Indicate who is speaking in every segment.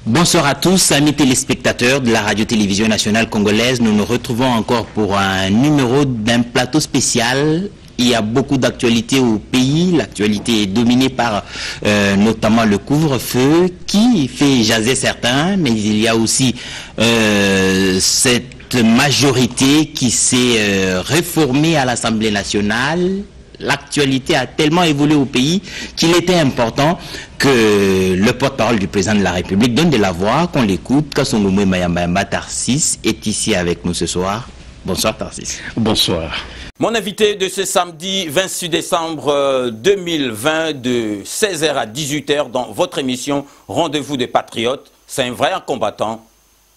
Speaker 1: Bonsoir à tous, amis téléspectateurs de la radio-télévision nationale congolaise. Nous nous retrouvons encore pour un numéro d'un plateau spécial. Il y a beaucoup d'actualités au pays. L'actualité est dominée par notamment le couvre-feu qui fait jaser certains, mais il y a aussi cette majorité qui s'est réformée à l'Assemblée nationale. L'actualité a tellement évolué au pays qu'il était important que le porte-parole du président de la République donne de la voix, qu'on l'écoute. Kasongoumé Mayamba Tarsis est ici avec nous ce soir. Bonsoir Tarsis.
Speaker 2: Bonsoir. Mon invité de ce samedi 26 décembre 2020 de 16h à 18h dans votre émission Rendez-vous des Patriotes, c'est un vrai combattant,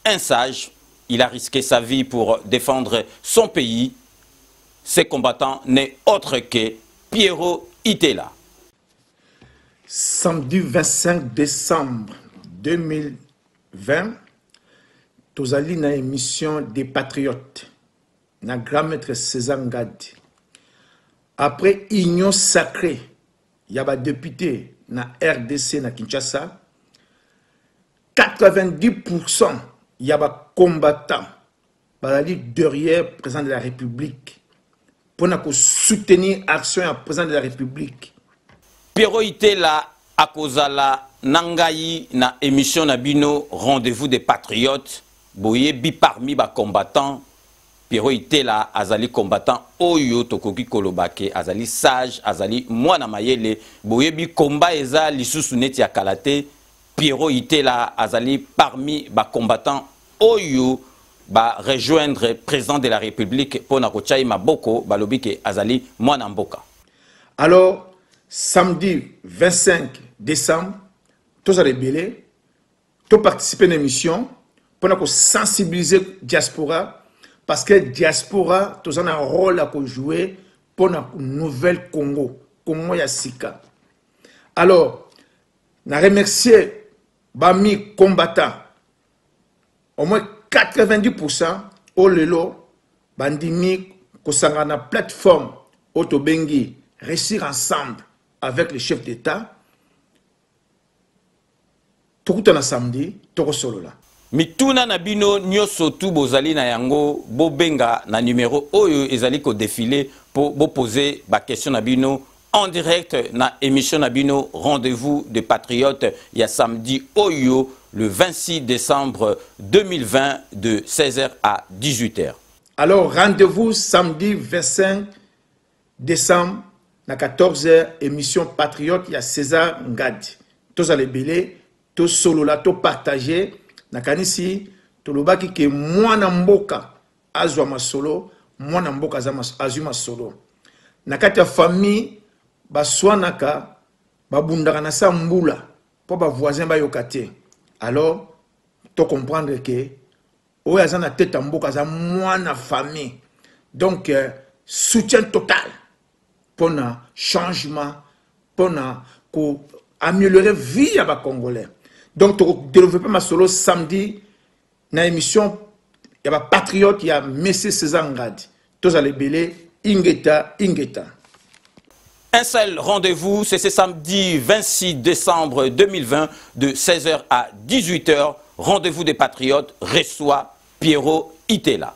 Speaker 2: un sage. Il a risqué sa vie pour défendre son pays. Ce combattant n'est autre que Pierrot Itela.
Speaker 3: Samedi 25 décembre 2020, tozali na émission des Patriotes, na grand maître César Ngadi. Après union sacrée, il y a des députés na RDC na Kinshasa, 90% il y a des combattants derrière le président de la République pour soutenir l'action du président de la République.
Speaker 2: Pierrot Itela akozala nangai na émission Nabino Rendez-vous des Patriotes. Boyebi parmi les combattants. Pierrot Itela azali combattant oyo tokoki kolobake azali sage azali mwana mayele. Boyebi combat eza lisusu neti ya kalate. Pierrot Itela azali parmi les combattants oyo ba rejoindre le président de la République pour nakochai maboko balobike azali mwana mboka.
Speaker 3: Alors samedi 25 décembre, tous les rebelles, tous participer à l'émission pour sensibiliser la diaspora parce que la diaspora tous a un rôle à jouer pour la nouvelle Congo, Congo Yassika. Alors, je remercie les combattants, au moins 90% au lelo, bandimi, kosangana plateforme Otobengi, réussir ensemble avec le chef d'État, tout le samedi, tout solo là.
Speaker 2: Mituna nabino nyoso tu bozali na yango bobenga na numéro oyo ezali ko défiler pour poser ba question nabino en direct na émission nabino Rendez-vous des Patriotes il y a samedi oyo le 26 décembre 2020 de 16h à 18h.
Speaker 3: Alors rendez-vous samedi 25 décembre à 14h, émission Patriote, il y a César Ngadi. Tous les belés, tous solo là, tous partagés. Nakanisi, tous les baki que moi namboka azwa ma solo, moi namboka azuma solo. Nakata famille, baswanaka, babundaka na sa mbula, pour ba voisin ba yokate. Alors, tu comprendre que oya zana tête mboka za moi na famille. Donc soutien total. Pour un changement, pour améliorer la vie des Congolais. Donc, tu développes ma solo samedi, dans l'émission, il y a Patriote, il y a Messieurs César Ngadi. Tous les belés, Ingeta.
Speaker 2: Un seul rendez-vous, c'est ce samedi 26 décembre 2020, de 16h à 18h. Rendez-vous des Patriotes reçoit Pierrot Itela.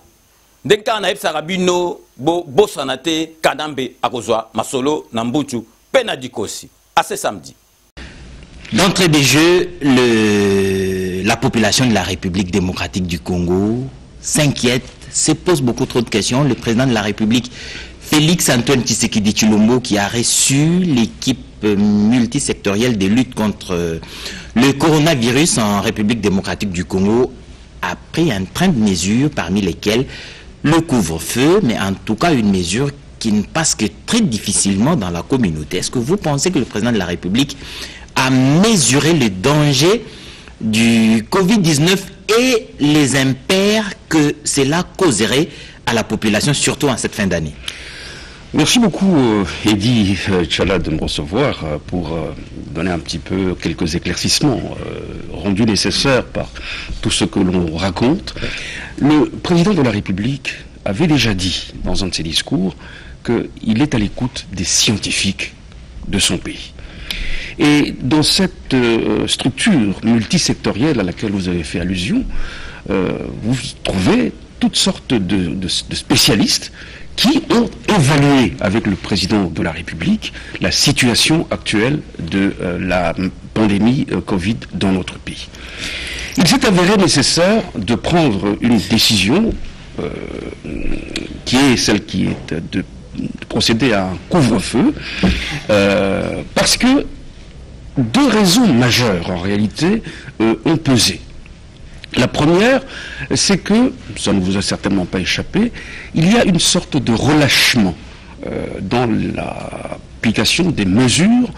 Speaker 2: Denka na Sarabino, bo sanate, kadambe, akozwa, masolo, nambuchu, penadikosi. À ce samedi.
Speaker 1: D'entrée de jeu, la population de la République démocratique du Congo s'inquiète, se pose beaucoup trop de questions. Le président de la République, Félix Antoine Tshisekedi Tshilombo, qui a reçu l'équipe multisectorielle de lutte contre le coronavirus en République démocratique du Congo, a pris un train de mesures parmi lesquelles le couvre-feu, mais en tout cas une mesure qui ne passe que très difficilement dans la communauté. Est-ce que vous pensez que le président de la République a mesuré le danger du Covid-19 et les impairs que cela causerait à la population, surtout en cette fin d'année?
Speaker 4: Merci beaucoup, Eddy Tchala, de me recevoir pour donner un petit peu quelques éclaircissements rendus nécessaires par tout ce que l'on raconte. Le président de la République avait déjà dit dans un de ses discours qu'il est à l'écoute des scientifiques de son pays. Et dans cette structure multisectorielle à laquelle vous avez fait allusion, vous trouvez toutes sortes de spécialistes qui ont évalué avec le président de la République la situation actuelle de la pandémie Covid dans notre pays. Il s'est avéré nécessaire de prendre une décision qui est celle qui est de procéder à un couvre-feu parce que deux raisons majeures en réalité ont pesé. La première, c'est que, ça ne vous a certainement pas échappé, il y a une sorte de relâchement dans l'application des mesures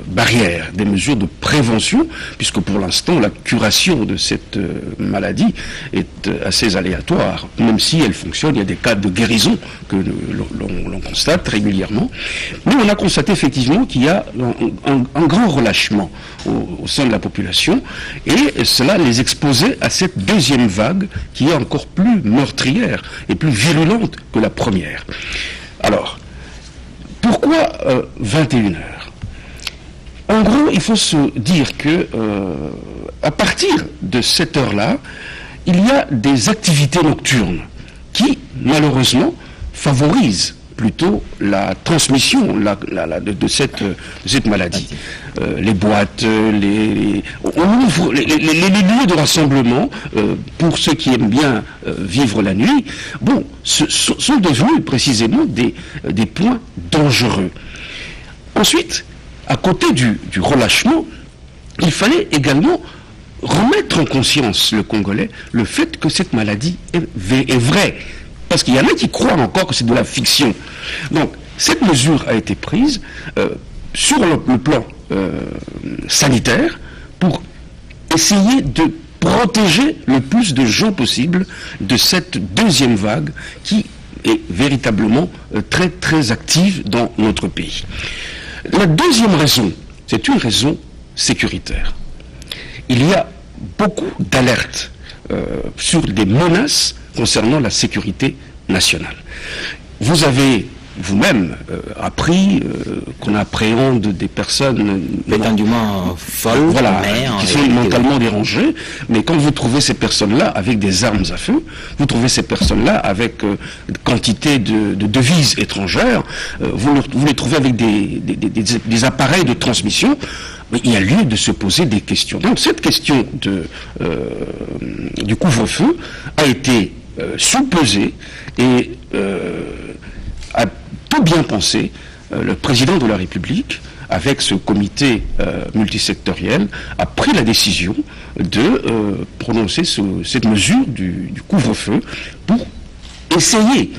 Speaker 4: barrières, des mesures de prévention, puisque pour l'instant la curation de cette maladie est assez aléatoire, même si elle fonctionne, il y a des cas de guérison que l'on constate régulièrement. Mais on a constaté effectivement qu'il y a un grand relâchement au sein de la population, et cela les exposait à cette deuxième vague qui est encore plus meurtrière et plus virulente que la première. Alors, pourquoi 21 heures? En gros, il faut se dire que à partir de cette heure-là, il y a des activités nocturnes qui, malheureusement, favorisent plutôt la transmission de cette maladie. Les boîtes, on ouvre les lieux de rassemblement, pour ceux qui aiment bien vivre la nuit, bon, sont devenus précisément des points dangereux. Ensuite, à côté du relâchement, il fallait également remettre en conscience le Congolais le fait que cette maladie est vraie. Parce qu'il y en a qui croient encore que c'est de la fiction. Donc, cette mesure a été prise sur le plan sanitaire pour essayer de protéger le plus de gens possible de cette deuxième vague qui est véritablement très très active dans notre pays. La deuxième raison, c'est une raison sécuritaire. Il y a beaucoup d'alertes sur des menaces concernant la sécurité nationale. Vous avez vous-même appris qu'on appréhende des personnes
Speaker 1: prétendument folles,
Speaker 4: voilà, qui sont mentalement dérangées, mais quand vous trouvez ces personnes-là avec des armes à feu, vous trouvez ces personnes-là avec quantité de devises étrangères, vous les trouvez avec des appareils de transmission. Mais il y a lieu de se poser des questions. Donc cette question du couvre-feu a été sous-pesée et a tout bien pensé le président de la République, avec ce comité multisectoriel, a pris la décision de prononcer cette mesure du couvre-feu pour essayer,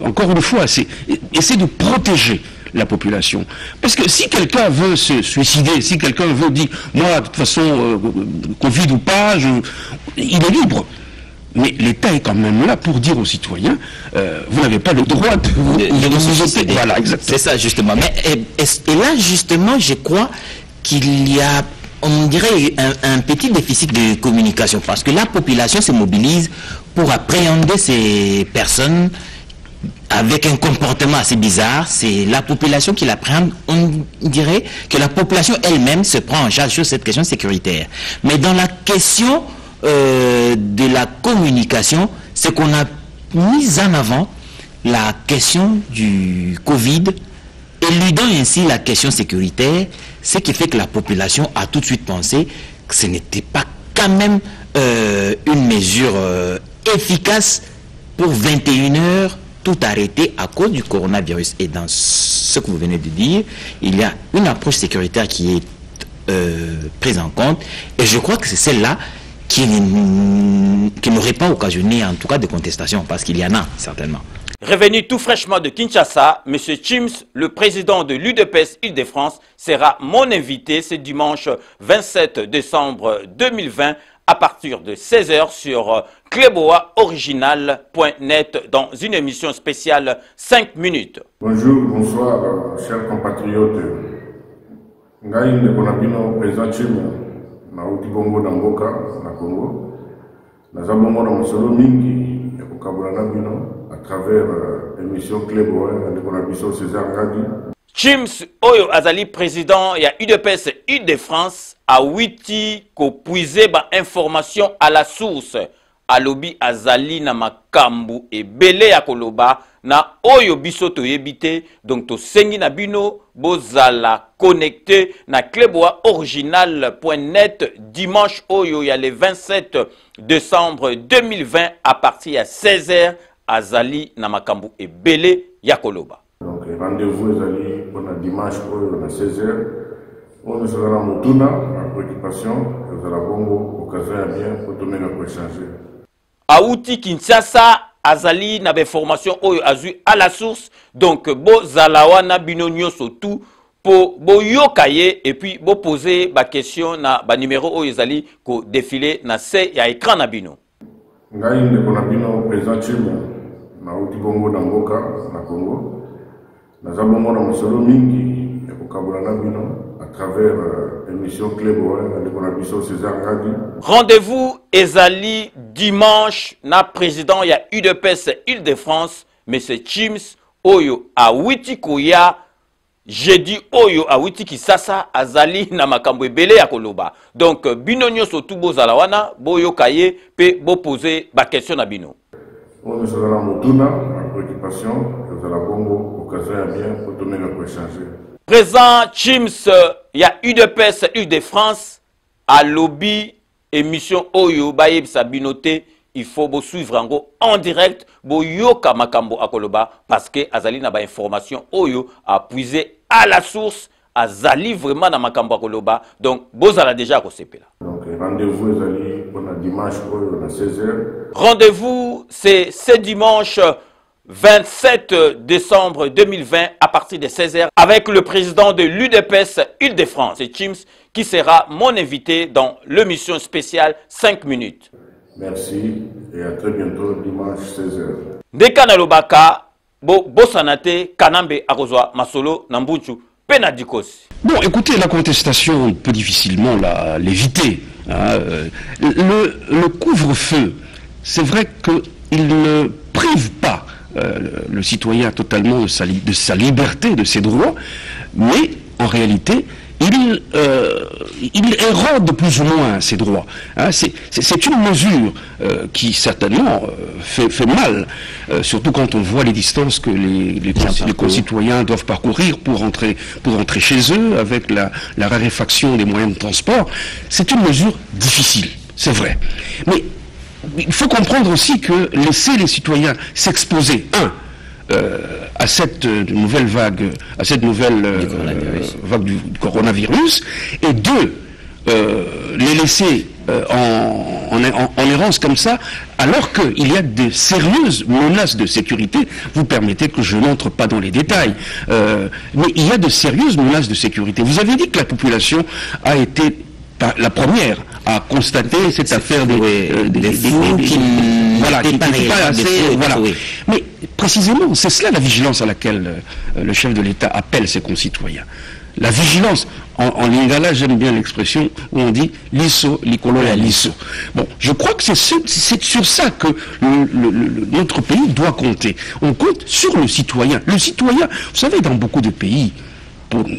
Speaker 4: encore une fois, essayer de protéger la population. Parce que si quelqu'un veut se suicider, si quelqu'un veut dire, moi, de toute façon, Covid ou pas, il est libre. Mais l'État est quand même là pour dire aux citoyens, vous n'avez pas le droit de vous suicider. Voilà, exactement.
Speaker 1: C'est ça, justement. Mais, et là, justement, je crois qu'il y a, on dirait, un petit déficit de communication. Parce que la population se mobilise pour appréhender ces personnes avec un comportement assez bizarre. C'est la population qui l'appréhende. On dirait que la population elle-même se prend en charge sur cette question sécuritaire. Mais dans la question de la communication, c'est qu'on a mis en avant la question du Covid, éludant ainsi la question sécuritaire, ce qui fait que la population a tout de suite pensé que ce n'était pas quand même une mesure efficace pour 21 heures tout arrêter à cause du coronavirus. Et dans ce que vous venez de dire, il y a une approche sécuritaire qui est prise en compte, et je crois que c'est celle-là qui n'aurait pas occasionné en tout cas de contestation, parce qu'il y en a certainement.
Speaker 2: Revenu tout fraîchement de Kinshasa, M. Chims, le président de l'UDPS Île-de-France, sera mon invité ce dimanche 27 décembre 2020 à partir de 16h sur kleboaoriginal.net dans une émission spéciale 5 minutes.
Speaker 5: Bonjour, bonsoir, chers compatriotes. Ngai Ndekonabino, président Chims, na Utibongo na Mboka, na Congo. Nazabongo na Mosolo Mingi, ya kokabula bino à travers émission Clébois ndeko na biso César Ngadi.
Speaker 2: Chims oyo azali président ya UDPS Île-de-France awiti ko puiser ba information à la source alobi azali na makambu ebele ya koloba na oyo biso toyebite donc to sengi na bino bozala connecté na cleboisoriginal.net dimanche oyo ya le 27 décembre 2020 à partir ya 16h azali na makambu ebele ya koloba.
Speaker 5: Donc rendez-vous ezali pour dimanche oyo na 16h. On sera dans Mutuna, la préoccupation, vous allez bongo, occasion à bien, pour tourner pour échanger.
Speaker 2: Aouti Kinshasa, azali na information oyo azui à la source, donc bo zalawana binonyo surtout pour bo yokaye et puis bo poser ba question na ba numéro oyo ezali ko défiler na se ya écran na bino.
Speaker 5: Ngai ndeko na bino président Chimia, na uti bongo na mboka na Congo. Na zabongo na mosolo mingi ya kokabula na bino à travers émission Clébois ndeko na biso César Ngadi.
Speaker 2: Rendez-vous ezali dimanche na président ya UDPS Île-de-France monsieur Chims oyo awiti koya jeudi oyo awiti kisasa azali na makambo ebele ya koloba. Donc bino nyonso tout bozala wana boyoka ye pe bo poser ba question na bino.
Speaker 5: On sera dans Mutuna, la préoccupation, vous allez bongo, occasion à bien, pour tourner pour échanger.
Speaker 2: Présent Chims ya UDPS Île-de-France à lobby émission oyo baye sabinote, il faut bo suivre en direct bo yoka makambo akoloba parce que azali na ba information oyo a puiser à la source azali vraiment na makambo akoloba donc bozala déjà kosepela.
Speaker 5: Donc rendez-vous ezali pour dimanche oyo na 16h.
Speaker 2: Rendez-vous c'est ce dimanche 27 décembre 2020 à partir de 16h avec le président de l'UDPS Île-de-France, c'est Chims, qui sera mon invité dans l'émission spéciale 5 minutes.
Speaker 5: Merci et à très bientôt dimanche 16h.
Speaker 2: Ndeka na lobaka, bosanate, kanambe akozwa masolo nambunchu, penadikosi.
Speaker 4: Bon, écoutez, la contestation, on peut difficilement l'éviter. Hein. Le couvre-feu, c'est vrai qu'il ne prive pas le citoyen totalement de sa liberté, de ses droits, mais en réalité, il érode plus ou moins ses droits. Hein. C'est une mesure qui certainement fait mal, surtout quand on voit les distances que les concitoyens doivent parcourir pour rentrer chez eux, avec la raréfaction des moyens de transport. C'est une mesure difficile, c'est vrai. Mais il faut comprendre aussi que laisser les citoyens s'exposer, à cette nouvelle vague, vague du coronavirus, et deux, les laisser en errance comme ça, alors qu'il y a de sérieuses menaces de sécurité. Vous permettez que je n'entre pas dans les détails, mais il y a de sérieuses menaces de sécurité. Vous avez dit que la population a été la première à constater cette affaire des fous qui n'étaient pas assez. Voilà. Mais précisément, c'est cela la vigilance à laquelle le chef de l'État appelle ses concitoyens. La vigilance, en lingala, j'aime bien l'expression où on dit liso, licolo la liso. Bon, je crois que c'est sur ça que notre pays doit compter. On compte sur le citoyen. Le citoyen, vous savez, dans beaucoup de pays,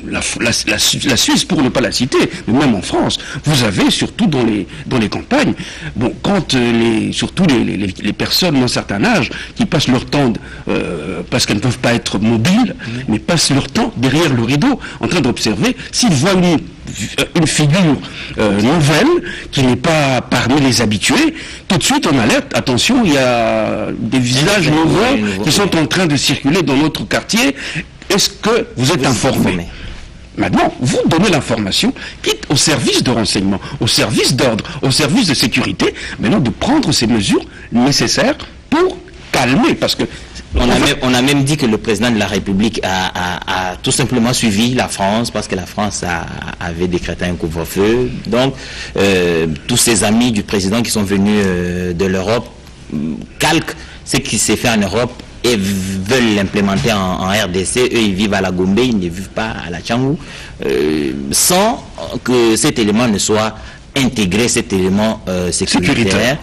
Speaker 4: la Suisse, pour ne pas la citer, mais même en France, vous avez surtout dans les campagnes, bon, quand surtout les personnes d'un certain âge qui passent leur temps, parce qu'elles ne peuvent pas être mobiles, mais passent leur temps derrière le rideau, en train d'observer, s'ils voient une figure nouvelle, qui n'est pas parmi les habitués, tout de suite on alerte, attention, il y a des visages nouveaux qui sont en train de circuler dans notre quartier. Est-ce que vous êtes informé? Maintenant, vous donnez l'information, quitte au service de renseignement, au service d'ordre, au service de sécurité, maintenant de prendre ces mesures nécessaires pour calmer, parce que
Speaker 1: on a même dit que le président de la République a tout simplement suivi la France, parce que la France avait décrété un couvre-feu. Donc, tous ses amis du président qui sont venus de l'Europe calquent ce qui s'est fait en Europe et veulent l'implémenter en RDC. Eux, ils vivent à la Gombe, ils ne vivent pas à la Tchangou, sans que cet élément ne soit intégré, cet élément sécuritaire.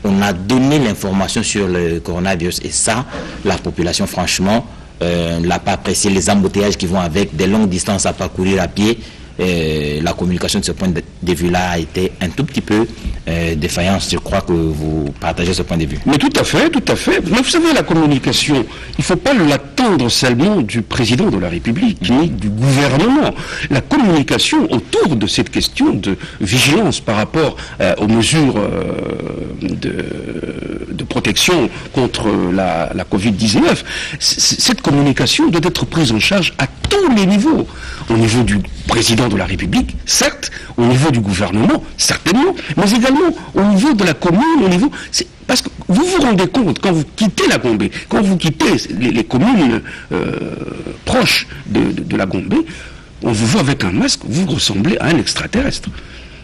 Speaker 1: on a donné l'information sur le coronavirus et ça, la population franchement l'a pas apprécié. Les embouteillages qui vont avec, des longues distances à parcourir à pied, la communication de ce point de vue-là a été un tout petit peu défaillante. Je crois que vous partagez ce point de vue.
Speaker 4: Mais tout à fait, tout à fait. Mais vous savez, la communication, il ne faut pas l'attendre seulement du président de la République, ni du gouvernement. La communication autour de cette question de vigilance par rapport aux mesures de protection contre la Covid-19, cette communication doit être prise en charge à tous les niveaux. Au niveau du président de la République, certes, au niveau du gouvernement, certainement, mais également au niveau de la commune, parce que vous vous rendez compte, quand vous quittez la Gombe, quand vous quittez les communes proches de la Gombe, on vous voit avec un masque, vous ressemblez à un extraterrestre.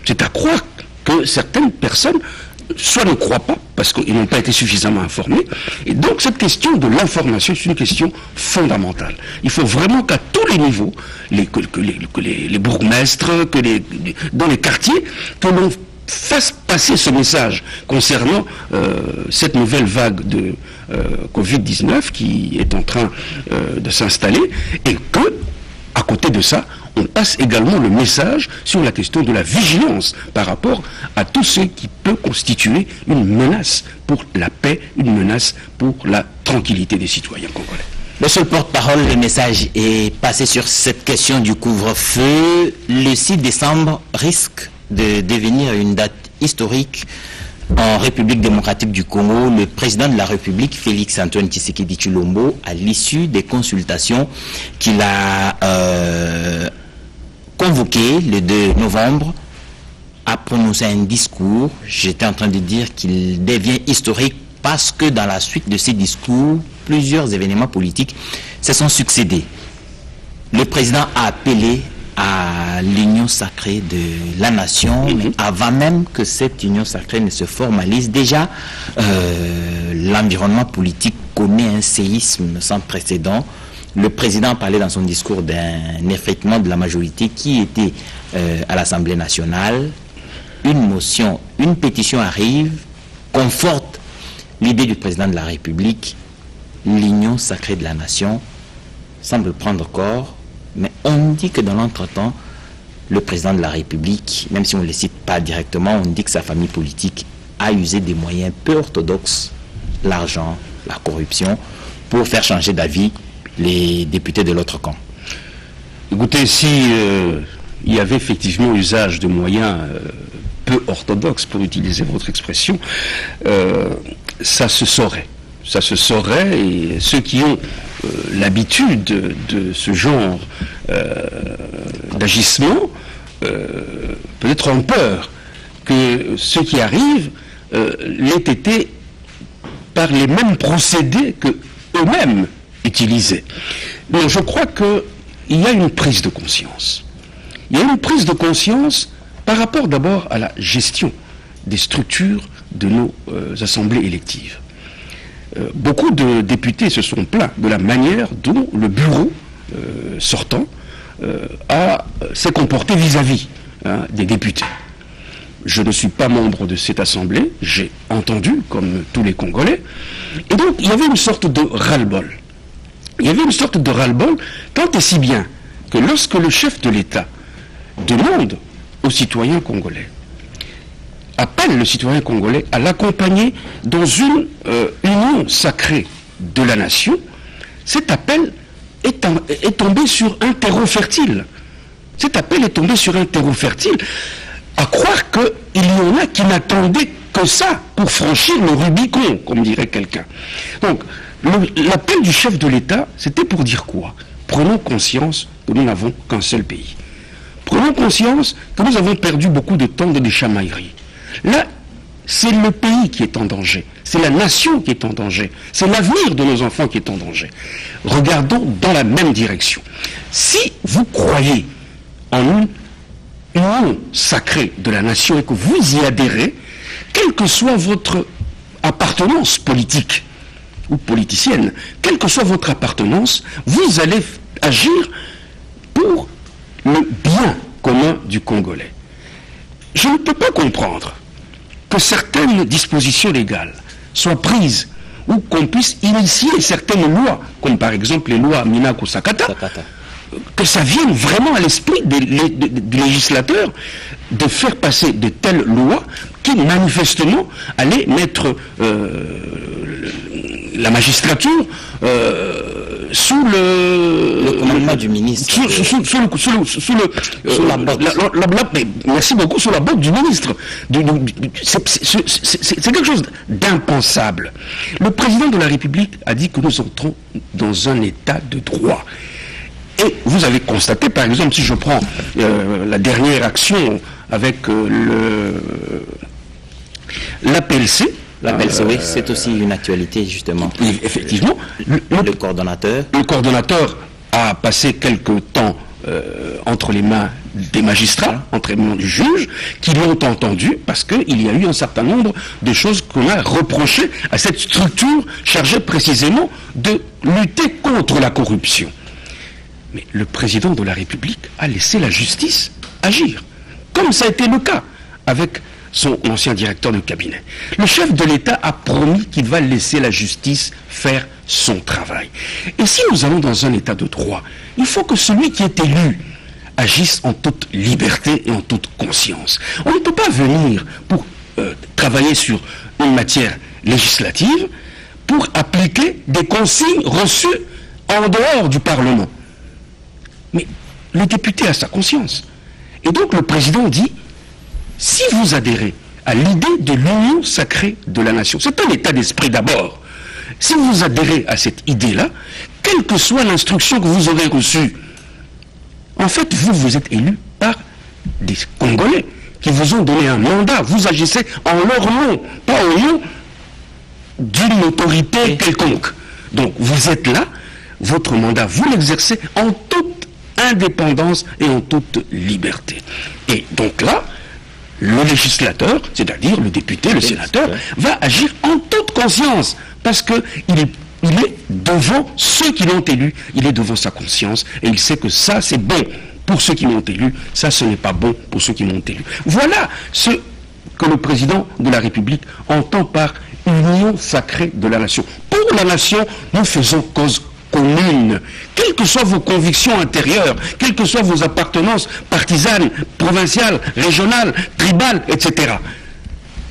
Speaker 4: C'est à croire que certaines personnes soit ne croient pas, parce qu'ils n'ont pas été suffisamment informés. Et donc cette question de l'information, c'est une question fondamentale. Il faut vraiment qu'à tous les niveaux, que les bourgmestres, dans les quartiers, que l'on fasse passer ce message concernant cette nouvelle vague de Covid-19 qui est en train de s'installer, et que, à côté de ça, on passe également le message sur la question de la vigilance par rapport à tout ce qui peut constituer une menace pour la paix, une menace pour la tranquillité des citoyens congolais.
Speaker 1: Monsieur le porte-parole, le message est passé sur cette question du couvre-feu. Le 6 décembre risque de devenir une date historique en République démocratique du Congo. Le président de la République, Félix Antoine Tshisekedi Tshilombo, à l'issue des consultations qu'il a convoquées le 2 novembre, a prononcé un discours. J'étais en train de dire qu'il devient historique parce que dans la suite de ces discours, plusieurs événements politiques se sont succédés. Le président a appelé à l'union sacrée de la nation, mais avant même que cette union sacrée ne se formalise, déjà l'environnement politique connaît un séisme sans précédent. Le président parlait dans son discours d'un effritement de la majorité qui était à l'Assemblée nationale. Une motion, une pétition arrive, conforte l'idée du président de la République. L'union sacrée de la nation semble prendre corps. Mais on dit que dans l'entretemps, le président de la République, même si on ne le cite pas directement, on dit que sa famille politique a usé des moyens peu orthodoxes, l'argent, la corruption, pour faire changer d'avis les députés de l'autre camp.
Speaker 4: Écoutez, si il y avait effectivement usage de moyens peu orthodoxes, pour utiliser votre expression, ça se saurait. Ça se saurait, et ceux qui ont l'habitude de ce genre d'agissement peut-être ont peur que ce qui arrive l'ait été par les mêmes procédés que eux-mêmes utilisaient. Mais je crois qu'il y a une prise de conscience. Il y a une prise de conscience par rapport d'abord à la gestion des structures de nos assemblées électives. Beaucoup de députés se sont plaints de la manière dont le bureau sortant s'est comporté vis-à-vis des députés. Je ne suis pas membre de cette assemblée, j'ai entendu, comme tous les Congolais, et donc il y avait une sorte de ras-le-bol. Il y avait une sorte de ras-le-bol, tant et si bien que lorsque le chef de l'État demande aux citoyens congolais, appelle le citoyen congolais à l'accompagner dans une union sacrée de la nation, cet appel est tombé sur un terreau fertile. Cet appel est tombé sur un terreau fertile, à croire qu'il y en a qui n'attendaient que ça pour franchir le Rubicon, comme dirait quelqu'un. Donc, l'appel du chef de l'État, c'était pour dire quoi? Prenons conscience que nous n'avons qu'un seul pays. Prenons conscience que nous avons perdu beaucoup de temps dans des chamailleries. Là, c'est le pays qui est en danger, c'est la nation qui est en danger, c'est l'avenir de nos enfants qui est en danger. Regardons dans la même direction. Si vous croyez en une union sacrée de la nation et que vous y adhérez, quelle que soit votre appartenance politique ou politicienne, quelle que soit votre appartenance, vous allez agir pour le bien commun du Congolais. Je ne peux pas comprendre que certaines dispositions légales soient prises ou qu'on puisse initier certaines lois, comme par exemple les lois Minako Sakata, que ça vienne vraiment à l'esprit du législateur de faire passer de telles lois qui manifestement allaient mettre la magistrature sous le
Speaker 1: commandement du ministre.
Speaker 4: Sous la botte. Merci beaucoup, sous la botte du ministre. C'est quelque chose d'impensable. Le président de la République a dit que nous entrons dans un état de droit. Et vous avez constaté, par exemple, si je prends la dernière action avec l'APLC.
Speaker 1: L'APLC, oui, c'est aussi une actualité, justement.
Speaker 4: Effectivement.
Speaker 1: Le coordonnateur.
Speaker 4: Le coordonnateur a passé quelque temps entre les mains des magistrats, entre les mains du juge, qui l'ont entendu, parce qu'il y a eu un certain nombre de choses qu'on a reprochées à cette structure chargée précisément de lutter contre la corruption. Mais le président de la République a laissé la justice agir, comme ça a été le cas avec son ancien directeur de cabinet. Le chef de l'État a promis qu'il va laisser la justice faire son travail. Et si nous allons dans un état de droit, il faut que celui qui est élu agisse en toute liberté et en toute conscience. On ne peut pas venir pour travailler sur une matière législative pour appliquer des consignes reçues en dehors du Parlement. Mais le député a sa conscience. Et donc le président dit, si vous adhérez à l'idée de l'union sacrée de la nation, c'est un état d'esprit d'abord. Si vous adhérez à cette idée-là, quelle que soit l'instruction que vous aurez reçue, en fait, vous êtes élu par des Congolais qui vous ont donné un mandat. Vous agissez en leur nom, pas au nom d'une autorité quelconque. Donc vous êtes là, votre mandat, vous l'exercez en toute indépendance et en toute liberté. Et donc là, le législateur, c'est-à-dire le député, le sénateur, va agir en toute conscience, parce qu'il est devant ceux qui l'ont élu, il est devant sa conscience, et il sait que ça c'est bon pour ceux qui l'ont élu, ça ce n'est pas bon pour ceux qui l'ont élu. Voilà ce que le président de la République entend par union sacrée de la nation. Pour la nation, nous faisons cause commune, quelles que soient vos convictions intérieures, quelles que soient vos appartenances partisanes, provinciales, régionales, tribales, etc.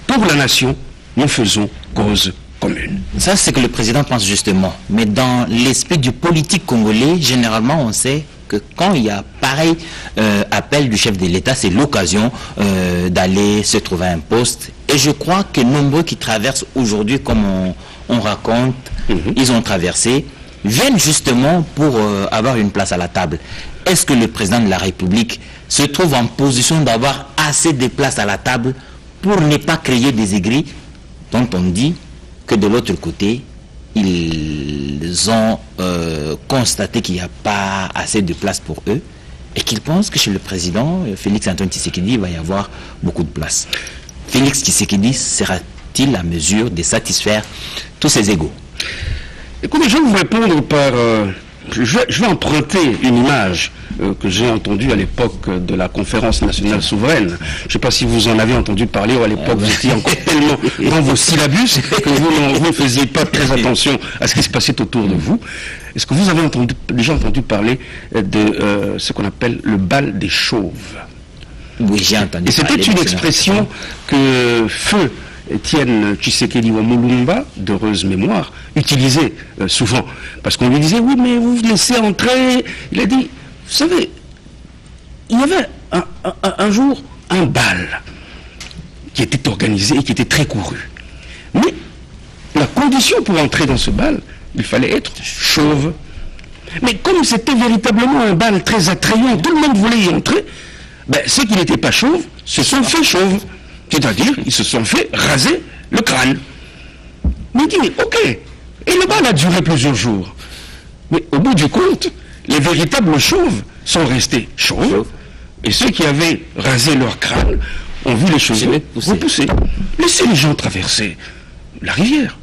Speaker 4: Pour la nation, nous faisons cause commune.
Speaker 1: Ça, c'est que le président pense justement. Mais dans l'esprit du politique congolais, généralement, on sait que quand il y a pareil appel du chef de l'État, c'est l'occasion d'aller se trouver un poste. Et je crois que nombreux qui traversent aujourd'hui, comme on raconte, ils ont traversé, viennent justement pour avoir une place à la table. Est-ce que le président de la République se trouve en position d'avoir assez de places à la table pour ne pas créer des aigris dont on dit que de l'autre côté, ils ont constaté qu'il n'y a pas assez de place pour eux et qu'ils pensent que chez le président Félix Antoine Tshisekedi, il va y avoir beaucoup de place. Félix Tshisekedi sera-t-il à mesure de satisfaire tous ses égos?
Speaker 4: Écoutez, je vais vous répondre par... je vais emprunter une image que j'ai entendue à l'époque de la conférence nationale souveraine. Je ne sais pas si vous en avez entendu parler, ou à l'époque vous étiez encore tellement dans vos syllabus que vous ne faisiez pas très attention à ce qui se passait autour de vous. Est-ce que vous avez déjà entendu parler de ce qu'on appelle le bal des chauves?
Speaker 1: Oui, j'ai entendu.
Speaker 4: Et c'était une expression que feu Étienne Tshisekedi Wamulumba, d'heureuse mémoire, utilisait souvent. Parce qu'on lui disait, oui, mais vous laissez entrer. Il a dit, vous savez, il y avait un jour un bal qui était organisé et qui était très couru. Mais la condition pour entrer dans ce bal, il fallait être chauve. Mais comme c'était véritablement un bal très attrayant, tout le monde voulait y entrer, ben, ceux qui n'étaient pas chauves se sont fait chauves. C'est-à-dire, ils se sont fait raser le crâne. Mais il dit, ok. Et le bal a duré plusieurs jours. Mais au bout du compte, les véritables chauves sont restés chauves. Et ceux qui avaient rasé leur crâne ont vu les cheveux repousser. Laissez les gens traverser la rivière.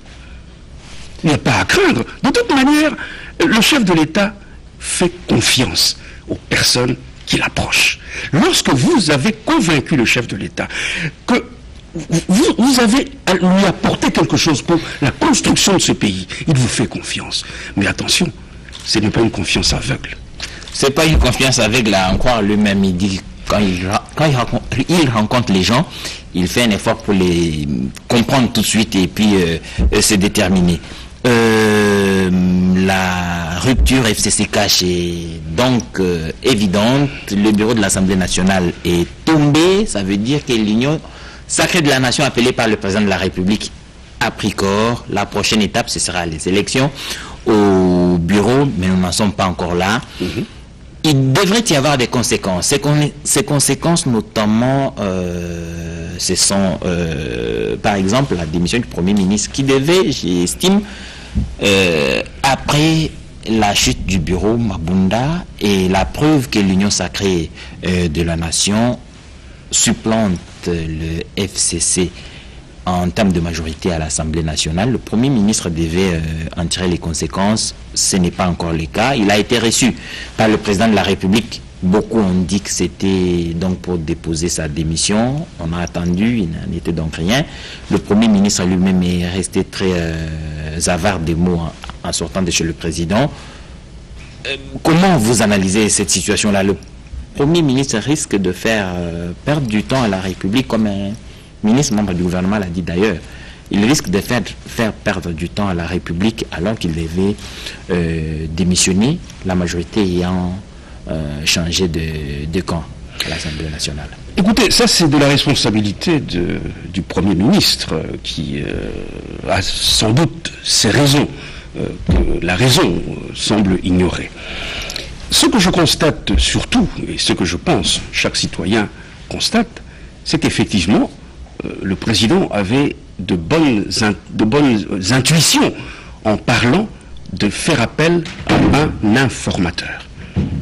Speaker 4: Il n'y a pas à craindre. De toute manière, le chef de l'État fait confiance aux personnes qui l'approche. Lorsque vous avez convaincu le chef de l'État que vous avez à lui apporter quelque chose pour la construction de ce pays. Il vous fait confiance. Mais attention, ce n'est pas une confiance aveugle.
Speaker 1: C'est pas une confiance aveugle à en croire lui-même. Il dit quand il rencontre les gens, il fait un effort pour les comprendre tout de suite et puis se déterminer. La rupture FCC-Cash est donc évidente. Le bureau de l'Assemblée nationale est tombé. Ça veut dire que l'union sacrée de la nation appelée par le président de la République a pris corps. La prochaine étape, ce sera les élections au bureau, mais nous n'en sommes pas encore là. Il devrait y avoir des conséquences. Ces conséquences, notamment, ce sont, par exemple, la démission du Premier ministre qui devait, j'estime, après la chute du bureau Mabunda et la preuve que l'Union sacrée de la nation supplante le FCC en termes de majorité à l'Assemblée nationale, le Premier ministre devait en tirer les conséquences. Ce n'est pas encore le cas. Il a été reçu par le président de la République. Beaucoup ont dit que c'était donc pour déposer sa démission. On a attendu, il n'en était donc rien. Le Premier ministre lui-même est resté très avare des mots en sortant de chez le président. Comment vous analysez cette situation-là? Le Premier ministre risque de faire perdre du temps à la République, comme un ministre membre du gouvernement l'a dit d'ailleurs. Il risque de faire perdre du temps à la République alors qu'il devait démissionner, la majorité ayant changé de camp à l'Assemblée nationale.
Speaker 4: Écoutez, ça c'est de la responsabilité du Premier ministre qui a sans doute ses raisons, que la raison semble ignorer. Ce que je constate surtout, et ce que je pense chaque citoyen constate, c'est qu'effectivement, le président avait de bonnes intuitions en parlant de faire appel à un informateur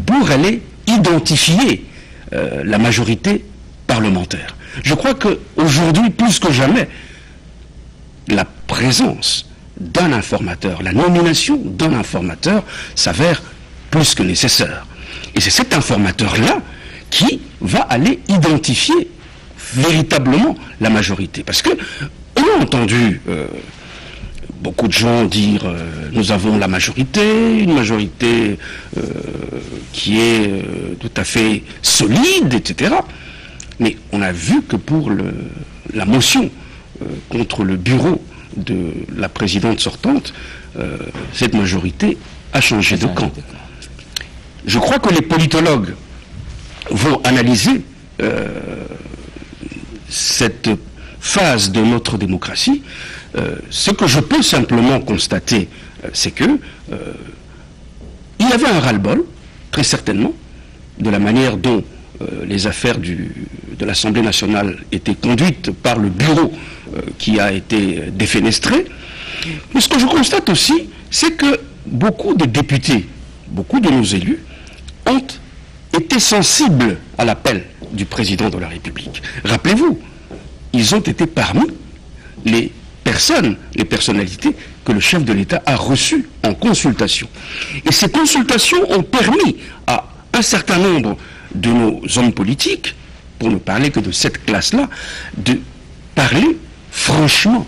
Speaker 4: pour aller identifier la majorité parlementaire. Je crois qu'aujourd'hui, plus que jamais, la présence d'un informateur, la nomination d'un informateur s'avère plus que nécessaire. Et c'est cet informateur-là qui va aller identifier véritablement la majorité. Parce que on a entendu beaucoup de gens dire nous avons la majorité, une majorité qui est tout à fait solide, etc. Mais on a vu que pour la motion contre le bureau de la présidente sortante, cette majorité a changé de camp. Je crois que les politologues vont analyser cette phase de notre démocratie. Ce que je peux simplement constater, c'est que il y avait un ras-le-bol, très certainement, de la manière dont les affaires de l'Assemblée nationale étaient conduites par le bureau qui a été défenestré. Mais ce que je constate aussi, c'est que beaucoup de députés, beaucoup de nos élus, ont été sensibles à l'appel du président de la République. Rappelez-vous, ils ont été parmi les personnalités que le chef de l'État a reçues en consultation. Et ces consultations ont permis à un certain nombre de nos hommes politiques, pour ne parler que de cette classe-là, de parler franchement,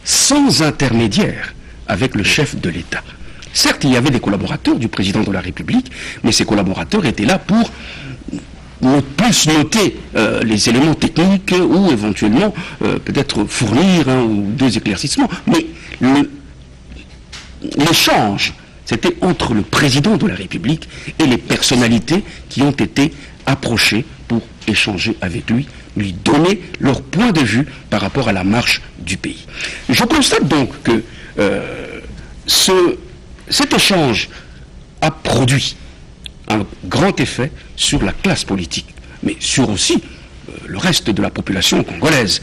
Speaker 4: sans intermédiaire, avec le chef de l'État. Certes, il y avait des collaborateurs du président de la République, mais ces collaborateurs étaient là pour plus noter les éléments techniques ou éventuellement peut-être fournir un ou deux éclaircissements. Mais l'échange, c'était entre le président de la République et les personnalités qui ont été approchées pour échanger avec lui, lui donner leur point de vue par rapport à la marche du pays. Je constate donc que cet échange a produit un grand effet sur la classe politique, mais sur aussi le reste de la population congolaise.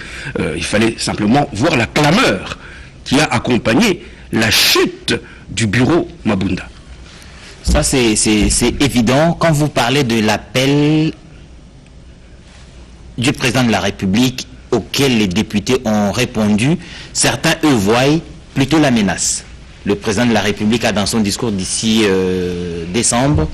Speaker 4: Il fallait simplement voir la clameur qui a accompagné la chute du bureau Mabunda.
Speaker 1: Ça, c'est évident. Quand vous parlez de l'appel du président de la République auquel les députés ont répondu, certains, eux, voient plutôt la menace. Le président de la République a, dans son discours d'ici décembre,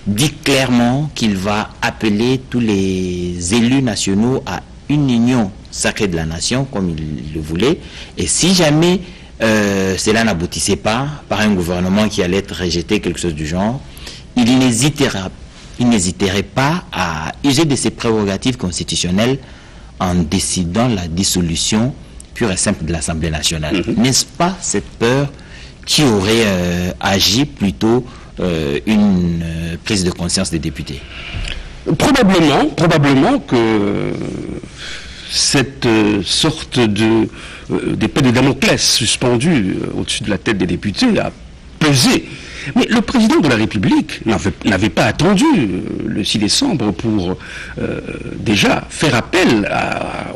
Speaker 1: dit clairement qu'il va appeler tous les élus nationaux à une union sacrée de la nation, comme il le voulait, et si jamais cela n'aboutissait pas par un gouvernement qui allait être rejeté, quelque chose du genre, il n'hésiterait pas à user de ses prérogatives constitutionnelles en décidant la dissolution pure et simple de l'Assemblée nationale. N'est-ce pas cette peur qui aurait agi plutôt une prise de conscience des députés?
Speaker 4: Probablement que cette sorte d'épée de Damoclès suspendue au-dessus de la tête des députés a pesé. Mais le président de la République n'avait pas attendu le 6 décembre pour déjà faire appel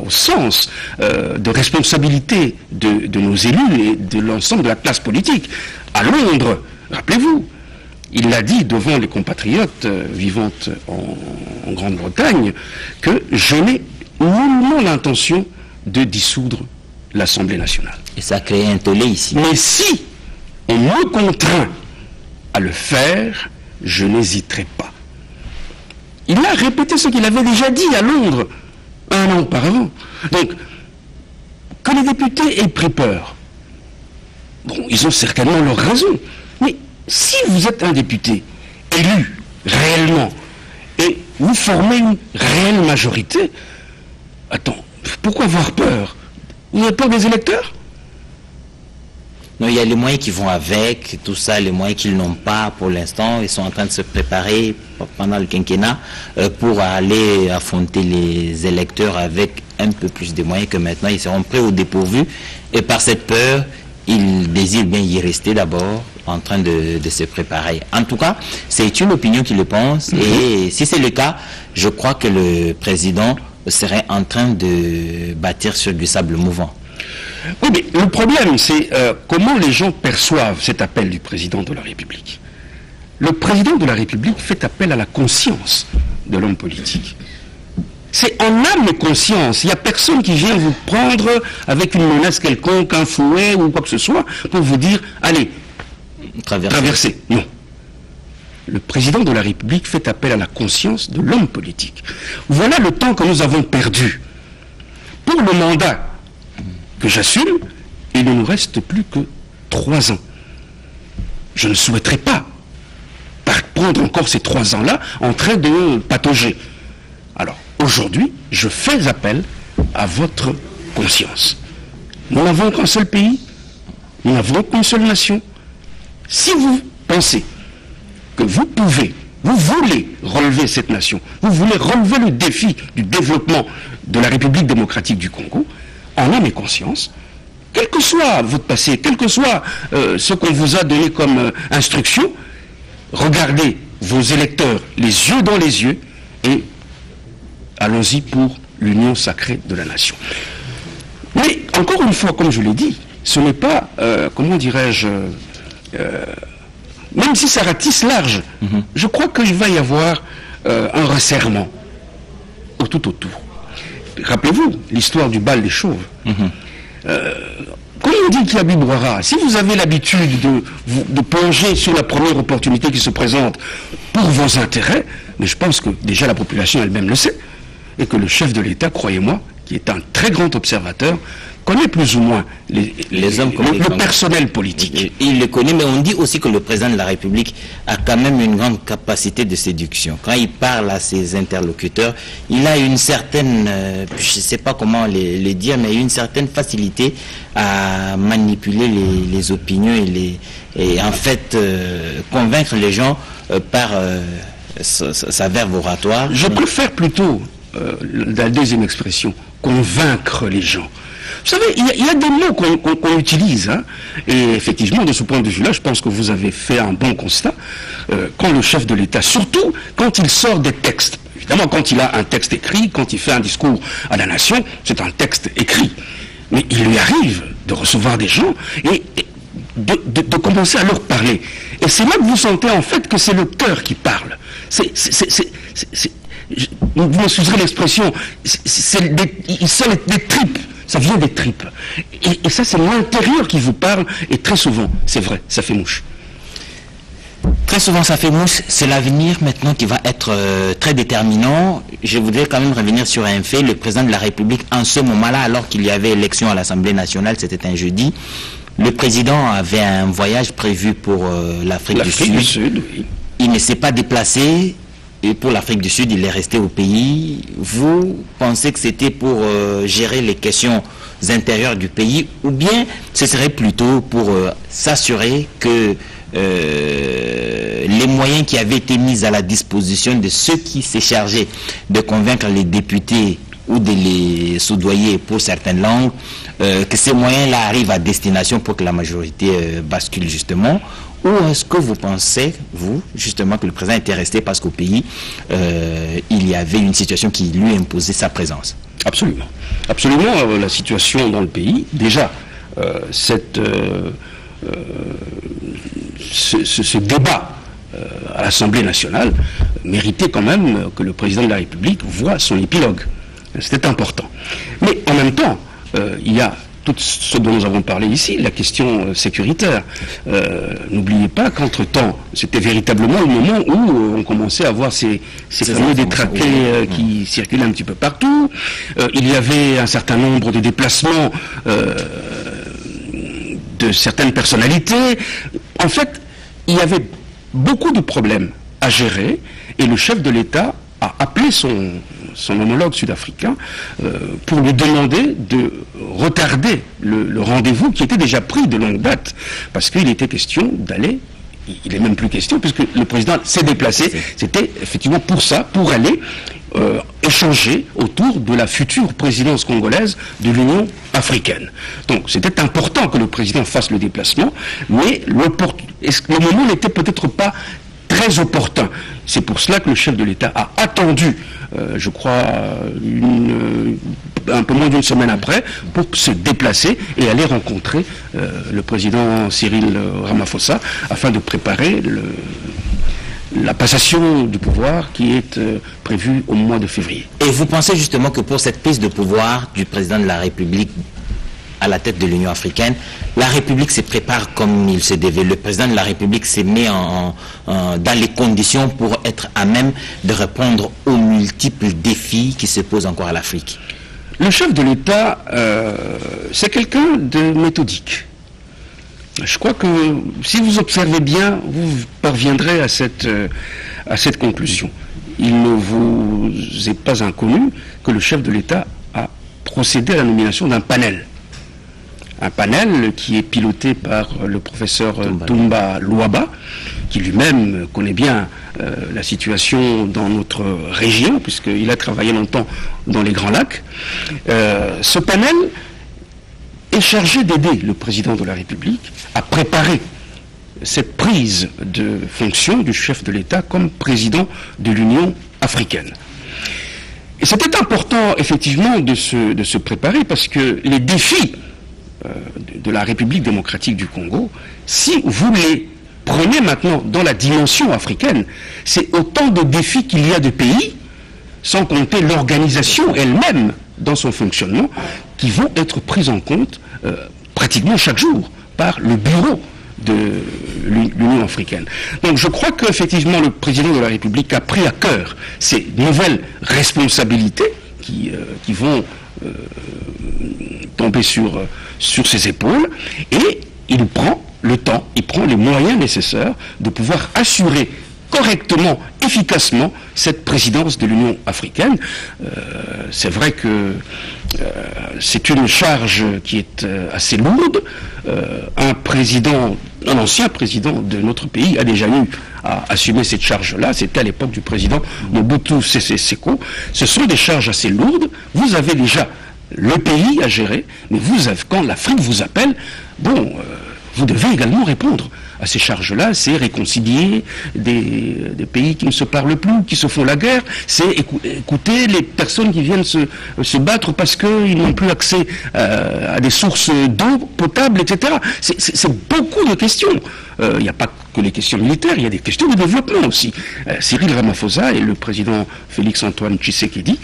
Speaker 4: au sens de responsabilité de nos élus et de l'ensemble de la classe politique. À Londres, rappelez-vous, il l'a dit devant les compatriotes vivant en Grande-Bretagne que je n'ai nullement l'intention de dissoudre l'Assemblée nationale.
Speaker 1: Et ça a créé un tollé ici.
Speaker 4: Mais si on me contraint à le faire, je n'hésiterai pas. Il a répété ce qu'il avait déjà dit à Londres 1 an auparavant. Donc, que les députés aient pris peur, bon, ils ont certainement leur raison. Mais si vous êtes un député élu réellement et vous formez une réelle majorité, attends, pourquoi avoir peur? Vous avez peur des électeurs?
Speaker 1: Non, il y a les moyens qui vont avec, tout ça, les moyens qu'ils n'ont pas pour l'instant. Ils sont en train de se préparer pendant le quinquennat pour aller affronter les électeurs avec un peu plus de moyens que maintenant. Ils seront prêts au dépourvu. Et par cette peur, ils désirent bien y rester d'abord, en train de se préparer. En tout cas, c'est une opinion qui le pense. Et si c'est le cas, je crois que le président serait en train de bâtir sur du sable mouvant.
Speaker 4: Oui, mais le problème, c'est comment les gens perçoivent cet appel du président de la République. Le président de la République fait appel à la conscience de l'homme politique. C'est en âme et conscience. Il n'y a personne qui vient vous prendre avec une menace quelconque, un fouet ou quoi que ce soit, pour vous dire, allez, traversez. Non. Le président de la République fait appel à la conscience de l'homme politique. Voilà le temps que nous avons perdu. Pour le mandat que j'assume, il ne nous reste plus que 3 ans. Je ne souhaiterais pas prendre encore ces 3 ans-là en train de patauger. Alors, aujourd'hui, je fais appel à votre conscience. Nous n'avons qu'un seul pays, nous n'avons qu'une seule nation. Si vous pensez que vous pouvez, vous voulez relever cette nation, vous voulez relever le défi du développement de la République démocratique du Congo, en âme et conscience, quel que soit votre passé, quel que soit ce qu'on vous a donné comme instruction, regardez vos électeurs les yeux dans les yeux et allons-y pour l'union sacrée de la nation. Mais encore une fois, comme je l'ai dit, ce n'est pas, comment dirais-je, même si ça ratisse large, je crois qu'il va y avoir un resserrement tout autour. Rappelez-vous l'histoire du bal des chauves. Comme on dit qu'il y a Biboira, si vous avez l'habitude de plonger sur la première opportunité qui se présente pour vos intérêts, mais je pense que déjà la population elle-même le sait, et que le chef de l'État, croyez-moi, qui est un très grand observateur, connaît plus ou moins les hommes, le personnel politique.
Speaker 1: Il le connaît, mais on dit aussi que le président de la République a quand même une grande capacité de séduction. Quand il parle à ses interlocuteurs, il a une certaine, je ne sais pas comment les dire, mais une certaine facilité à manipuler les opinions et en fait convaincre les gens par sa verve oratoire.
Speaker 4: Je préfère plutôt la deuxième expression, convaincre les gens. Vous savez, il y a des mots qu'on utilise, hein, et effectivement, de ce point de vue-là, je pense que vous avez fait un bon constat. Quand le chef de l'État, surtout quand il sort des textes, évidemment, quand il a un texte écrit, quand il fait un discours à la nation, c'est un texte écrit. Mais il lui arrive de recevoir des gens et de commencer à leur parler. Et c'est là que vous sentez en fait que c'est le cœur qui parle. Vous m'excuserez l'expression, il sent des tripes. Ça vient des tripes. Et ça, c'est l'intérieur qui vous parle. Et très souvent, c'est vrai, ça fait mouche.
Speaker 1: Très souvent ça fait mouche, c'est l'avenir maintenant qui va être très déterminant. Je voudrais quand même revenir sur un fait. Le président de la République, en ce moment-là, alors qu'il y avait élection à l'Assemblée nationale, c'était un jeudi, le président avait un voyage prévu pour l'Afrique du Sud. Oui. Il ne s'est pas déplacé et pour l'Afrique du Sud, il est resté au pays. Vous pensez que c'était pour gérer les questions intérieures du pays ou bien ce serait plutôt pour s'assurer que les moyens qui avaient été mis à la disposition de ceux qui s'est chargé de convaincre les députés ou de les soudoyer pour certaines langues, que ces moyens-là arrivent à destination pour que la majorité bascule justement? Ou est-ce que vous pensez, vous, justement, que le président était resté parce qu'au pays, il y avait une situation qui lui imposait sa présence?
Speaker 4: Absolument. Absolument, la situation dans le pays, déjà, ce débat à l'Assemblée nationale méritait quand même que le président de la République voie son épilogue. C'était important. Mais en même temps, il y a tout ce dont nous avons parlé ici, la question sécuritaire. N'oubliez pas qu'entre-temps, c'était véritablement le moment où on commençait à voir ces fameux détraqués qui circulaient un petit peu partout. Il y avait un certain nombre de déplacements de certaines personnalités. En fait, il y avait beaucoup de problèmes à gérer et le chef de l'État a appelé son homologue sud-africain pour lui demander de retarder le rendez-vous qui était déjà pris de longue date, parce qu'il était question d'aller, il n'est même plus question, puisque le président s'est déplacé, c'était effectivement pour ça, pour aller échanger autour de la future présidence congolaise de l'Union africaine. Donc c'était important que le président fasse le déplacement, mais le moment n'était peut-être pas très opportun. C'est pour cela que le chef de l'État a attendu, je crois, un peu moins d'une semaine après, pour se déplacer et aller rencontrer le président Cyril Ramaphosa afin de préparer la passation du pouvoir qui est prévue au mois de février.
Speaker 1: Et vous pensez justement que pour cette prise de pouvoir du président de la République à la tête de l'Union africaine, la République se prépare comme il se devait. Le président de la République s'est mis dans les conditions pour être à même de répondre aux multiples défis qui se posent encore à l'Afrique.
Speaker 4: Le chef de l'État, c'est quelqu'un de méthodique. Je crois que si vous observez bien, vous parviendrez à cette conclusion. Il ne vous est pas inconnu que le chef de l'État a procédé à la nomination d'un panel. Un panel qui est piloté par le professeur Toumba Luaba, qui lui-même connaît bien la situation dans notre région, puisqu'il a travaillé longtemps dans les Grands Lacs. Ce panel est chargé d'aider le président de la République à préparer cette prise de fonction du chef de l'État comme président de l'Union africaine. Et c'était important, effectivement, de se préparer, parce que les défis de la République démocratique du Congo, si vous les prenez maintenant dans la dimension africaine, c'est autant de défis qu'il y a de pays, sans compter l'organisation elle-même dans son fonctionnement, qui vont être pris en compte pratiquement chaque jour par le bureau de l'Union africaine. Donc je crois qu'effectivement le président de la République a pris à cœur ces nouvelles responsabilités qui vont tomber sur ses épaules, et il prend le temps, il prend les moyens nécessaires de pouvoir assurer correctement, efficacement cette présidence de l'Union africaine. C'est vrai que c'est une charge qui est assez lourde. Un ancien président de notre pays a déjà eu à assumer cette charge-là. C'était à l'époque du président Mobutu Sese Seko. Ce sont des charges assez lourdes. Vous avez déjà le pays à gérer, mais quand l'Afrique vous appelle, vous devez également répondre à ces charges-là. C'est réconcilier des pays qui ne se parlent plus, qui se font la guerre, c'est écouter les personnes qui viennent se battre parce qu'ils n'ont plus accès à des sources d'eau potable, etc. C'est beaucoup de questions. Il n'y a pas que les questions militaires, il y a des questions de développement aussi. Cyril Ramaphosa et le président Félix-Antoine Tshisekedi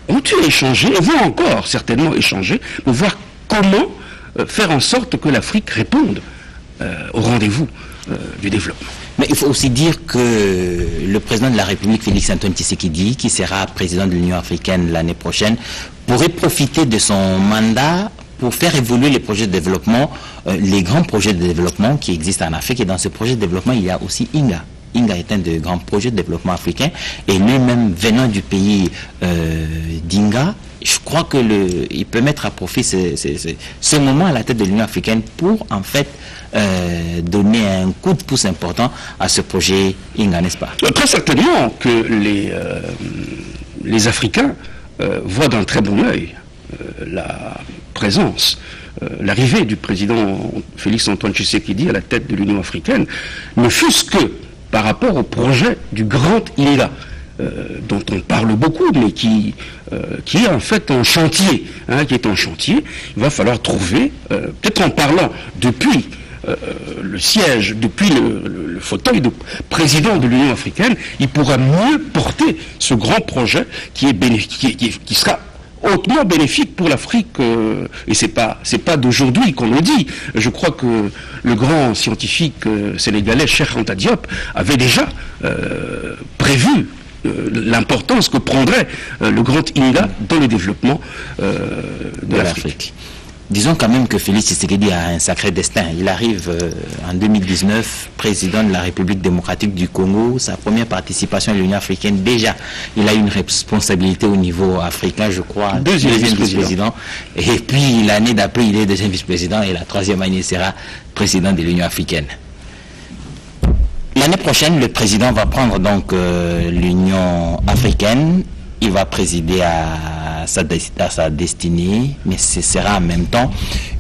Speaker 4: ont échangé, et vont encore certainement échanger, pour voir comment faire en sorte que l'Afrique réponde au rendez-vous du développement.
Speaker 1: Mais il faut aussi dire que le président de la République, Félix-Antoine Tshisekedi, qui sera président de l'Union africaine l'année prochaine, pourrait profiter de son mandat pour faire évoluer les projets de développement, les grands projets de développement qui existent en Afrique. Et dans ce projet de développement, il y a aussi INGA. INGA est un des grands projets de développement africain. Et lui-même, venant du pays d'INGA, je crois qu'il peut mettre à profit ce moment à la tête de l'Union africaine pour, en fait, donner un coup de pouce important à ce projet INGA, n'est-ce pas?
Speaker 4: Très certainement que les Africains voient d'un très bon œil la présence, l'arrivée du président Félix-Antoine Tshisekedi à la tête de l'Union africaine, ne fût-ce que par rapport au projet du grand INGA, dont on parle beaucoup, mais qui est en fait un chantier, il va falloir trouver, peut-être en parlant depuis le siège, depuis le fauteuil de président de l'Union africaine, il pourra mieux porter ce grand projet qui sera hautement bénéfique pour l'Afrique, et c'est pas d'aujourd'hui qu'on le dit. Je crois que le grand scientifique sénégalais Cheikh Anta Diop avait déjà prévu l'importance que prendrait le grand INGA dans le développement de l'Afrique.
Speaker 1: Disons quand même que Félix Tshisekedi a un sacré destin. Il arrive en 2019 président de la République démocratique du Congo. Sa première participation à l'Union africaine, déjà, il a une responsabilité au niveau africain, je crois.
Speaker 4: Deuxième vice-président.
Speaker 1: Et puis l'année d'après, il est deuxième vice-président et la troisième année, il sera président de l'Union africaine. L'année prochaine, le président va prendre donc l'Union africaine. Il va présider à sa destinée, mais ce sera en même temps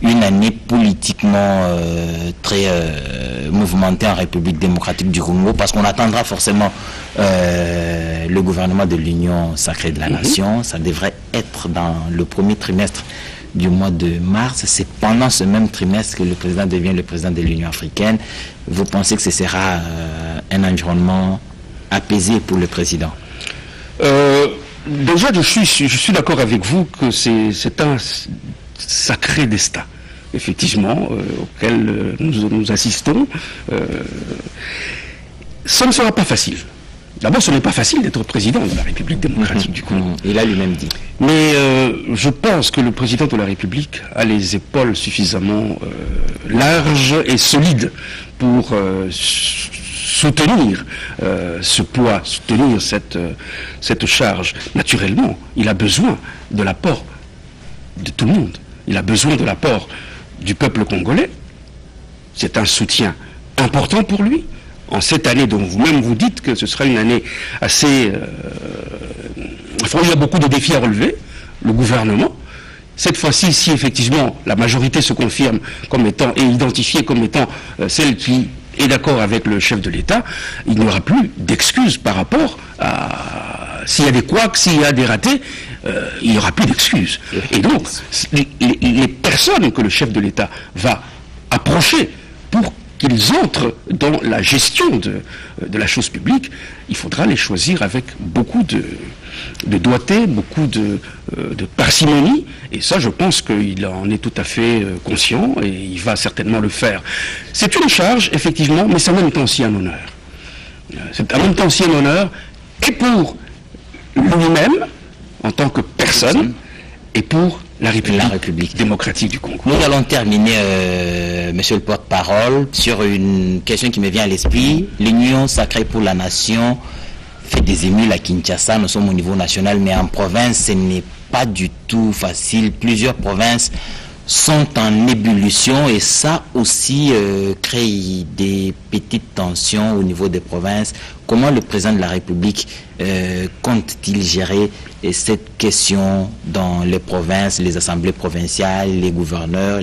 Speaker 1: une année politiquement très mouvementée en République démocratique du Congo, parce qu'on attendra forcément le gouvernement de l'Union sacrée de la Nation. Ça devrait être dans le premier trimestre du mois de mars. C'est pendant ce même trimestre que le président devient le président de l'Union africaine. Vous pensez que ce sera un environnement apaisé pour le président?
Speaker 4: Déjà, je suis d'accord avec vous que c'est un sacré destin, effectivement, auquel nous assistons. Ça ne sera pas facile. D'abord, ce n'est pas facile d'être président de la République démocratique du Congo.
Speaker 1: Il a lui-même dit.
Speaker 4: Mais je pense que le président de la République a les épaules suffisamment larges et solides pour soutenir ce poids, soutenir cette charge. Naturellement, il a besoin de l'apport de tout le monde. Il a besoin de l'apport du peuple congolais. C'est un soutien important pour lui. En cette année dont vous-même vous dites que ce sera une année assez... il y a beaucoup de défis à relever. Le gouvernement, cette fois-ci, si effectivement la majorité se confirme comme étant et identifiée comme étant celle qui est d'accord avec le chef de l'État, il n'y aura plus d'excuses par rapport à... S'il y a des couacs, s'il y a des ratés, il n'y aura plus d'excuses. Et donc, les personnes que le chef de l'État va approcher pour qu'ils entrent dans la gestion de la chose publique, il faudra les choisir avec beaucoup de doigté, beaucoup de parcimonie, et ça je pense qu'il en est tout à fait conscient, et il va certainement le faire. C'est une charge, effectivement, mais c'est en même temps aussi un honneur. C'est en même temps aussi un honneur, et pour lui-même, en tant que personne, et pour la République démocratique du Congo.
Speaker 1: Nous allons terminer, monsieur le porte-parole, sur une question qui me vient à l'esprit. L'Union sacrée pour la nation fait des émules à Kinshasa. Nous sommes au niveau national, mais en province, ce n'est pas du tout facile. Plusieurs provinces sont en ébullition et ça aussi crée des petites tensions au niveau des provinces. Comment le président de la République compte-t-il gérer cette question dans les provinces, les assemblées provinciales, les gouverneurs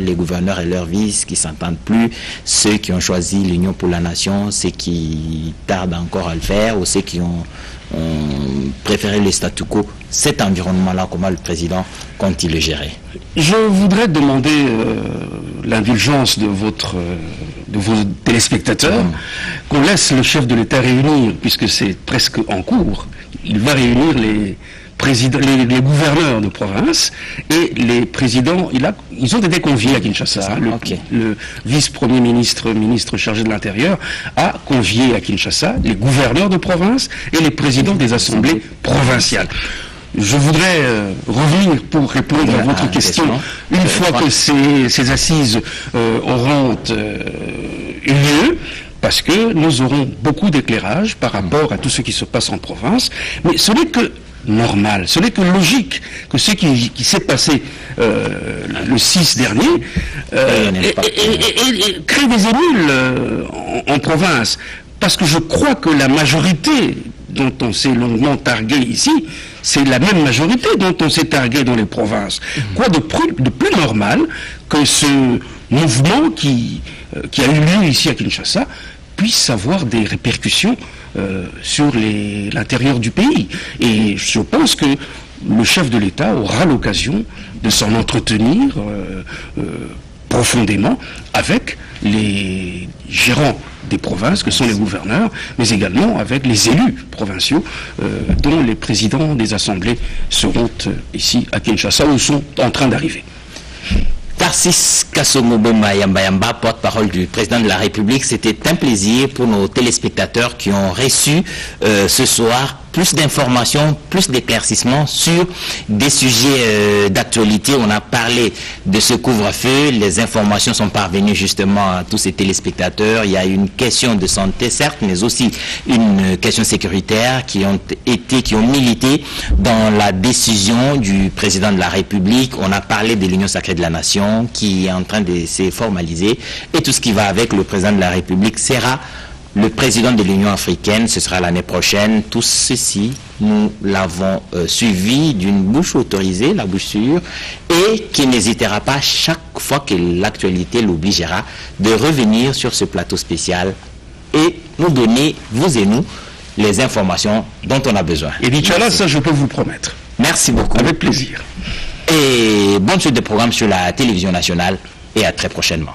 Speaker 1: et leurs vices qui ne s'entendent plus, ceux qui ont choisi l'Union pour la nation, ceux qui tardent encore à le faire, ou ceux qui ont préféré le statu quo? Cet environnement-là, comment le président compte-t-il le gérer?
Speaker 4: Je voudrais demander l'indulgence de vos téléspectateurs, qu'on laisse le chef de l'État réunir, puisque c'est presque en cours. Il va réunir les gouverneurs de province et les présidents, ils ont été conviés à Kinshasa. Le vice-premier ministre, ministre chargé de l'Intérieur, a convié à Kinshasa les gouverneurs de province et les présidents des assemblées provinciales. Je voudrais revenir pour répondre à votre question. Une fois que ces assises auront eu lieu, parce que nous aurons beaucoup d'éclairage par rapport à tout ce qui se passe en province, mais ce n'est que normal, ce n'est que logique que ce qui s'est passé le 6 dernier et crée des émules en province. Parce que je crois que la majorité dont on s'est longuement targué ici, c'est la même majorité dont on s'est targué dans les provinces. Quoi de plus normal que ce mouvement qui a eu lieu ici à Kinshasa puisse avoir des répercussions sur l'intérieur du pays. Et je pense que le chef de l'État aura l'occasion de s'en entretenir profondément avec les gérants des provinces, que sont les gouverneurs, mais également avec les élus provinciaux, dont les présidents des assemblées seront ici à Kinshasa, où sont en train d'arriver.
Speaker 1: Tarsis Kasomoboma Yamba, porte-parole du président de la République, c'était un plaisir pour nos téléspectateurs qui ont reçu ce soir plus d'informations, plus d'éclaircissements sur des sujets d'actualité. On a parlé de ce couvre-feu, les informations sont parvenues justement à tous ces téléspectateurs. Il y a une question de santé, certes, mais aussi une question sécuritaire qui ont milité dans la décision du président de la République. On a parlé de l'Union sacrée de la nation qui est en train de se formaliser et tout ce qui va avec. Le président de la République sera le président de l'Union africaine, ce sera l'année prochaine. Tout ceci, nous l'avons suivi d'une bouche autorisée, la bouche sûre, et qui n'hésitera pas chaque fois que l'actualité l'obligera de revenir sur ce plateau spécial et nous donner, vous et nous, les informations dont on a besoin.
Speaker 4: Et d'Inch'Allah, ça je peux vous promettre.
Speaker 1: Merci beaucoup.
Speaker 4: Avec plaisir.
Speaker 1: Et bonne suite de programme sur la télévision nationale et à très prochainement.